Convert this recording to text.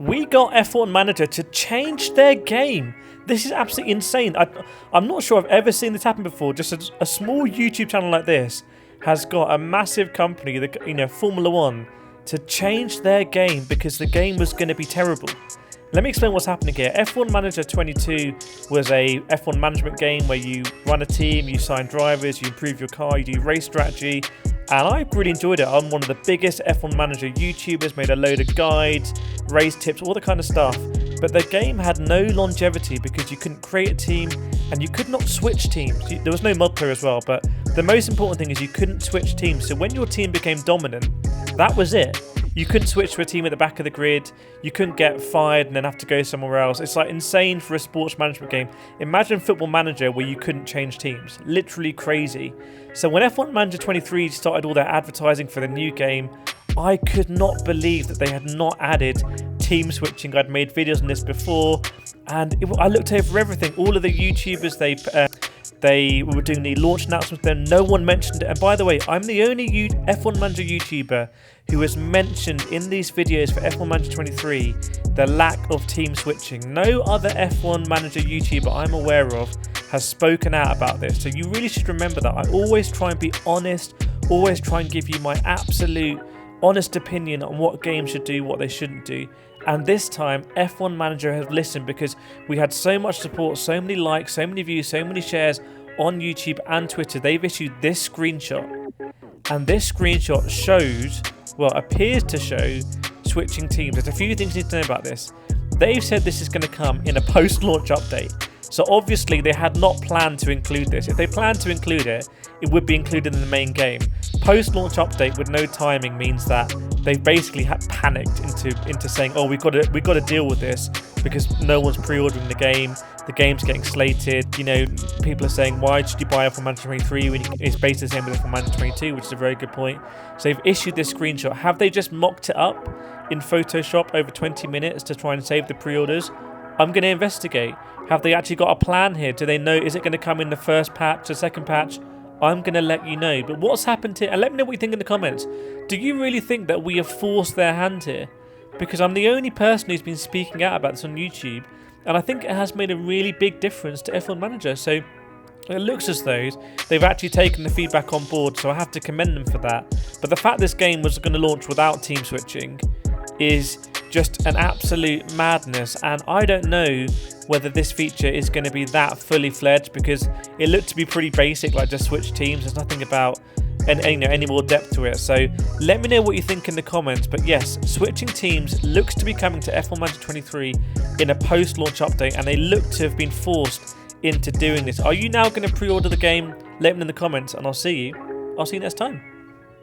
We got F1 Manager to change their game. This is absolutely insane. I'm not sure I've ever seen this happen before. Just a small YouTube channel like this has got a massive company, Formula One, to change their game because the game was going to be terrible. Let me explain what's happening here. F1 Manager 22 was a F1 management game where you run a team, you sign drivers, you improve your car, you do race strategy, and I really enjoyed it. I'm one of the biggest F1 Manager YouTubers, made a load of guides, race tips, all the kind of stuff. But the game had no longevity because you couldn't create a team and you could not switch teams. There was no mod player as well, but the most important thing is you couldn't switch teams. So when your team became dominant, that was it. You couldn't switch to a team at the back of the grid. You couldn't get fired and then have to go somewhere else. It's like insane for a sports management game. Imagine Football Manager where you couldn't change teams. Literally crazy. So when F1 Manager 23 started all their advertising for the new game, I could not believe that they had not added team switching. I'd made videos on this before, and I looked over everything. All of the YouTubers, they were doing the launch announcements, then no one mentioned it. And by the way, I'm the only F1 Manager YouTuber who has mentioned in these videos for F1 Manager 23 the lack of team switching. No other F1 Manager YouTuber I'm aware of has spoken out about this. So you really should remember that. I always try and be honest, always try and give you my absolute honest opinion on what games should do, what they shouldn't do. And this time, F1 Manager has listened because we had so much support, so many likes, so many views, so many shares on YouTube and Twitter. They've issued this screenshot. And this screenshot shows, well, appears to show switching teams. There's a few things you need to know about this. They've said this is going to come in a post-launch update. So obviously they had not planned to include this. If they planned to include it, it would be included in the main game. Post-launch update with no timing means that they've basically panicked into saying, oh, we've got to deal with this because no one's pre-ordering the game. The game's getting slated. People are saying, why should you buy F1 Manager 23 when it's basically the same with F1 Manager 22, which is a very good point. So they've issued this screenshot. Have they just mocked it up in Photoshop over 20 minutes to try and save the pre-orders? I'm going to investigate. Have they actually got a plan here? Do they know, is it going to come in the first patch, the second patch? I'm going to let you know. But what's happened here? And let me know what you think in the comments. Do you really think that we have forced their hand here? Because I'm the only person who's been speaking out about this on YouTube. And I think it has made a really big difference to F1 Manager. So it looks as though they've actually taken the feedback on board. So I have to commend them for that. But the fact this game was going to launch without team switching is just an absolute madness. And I don't know whether this feature is going to be that fully fledged because it looked to be pretty basic, like just switch teams. There's nothing about any more depth to it. So let me know what you think in the comments. But yes, switching teams looks to be coming to F1 Manager 23 in a post-launch update, and they look to have been forced into doing this. Are you now going to pre-order the game? Let me know in the comments, and I'll see you next time.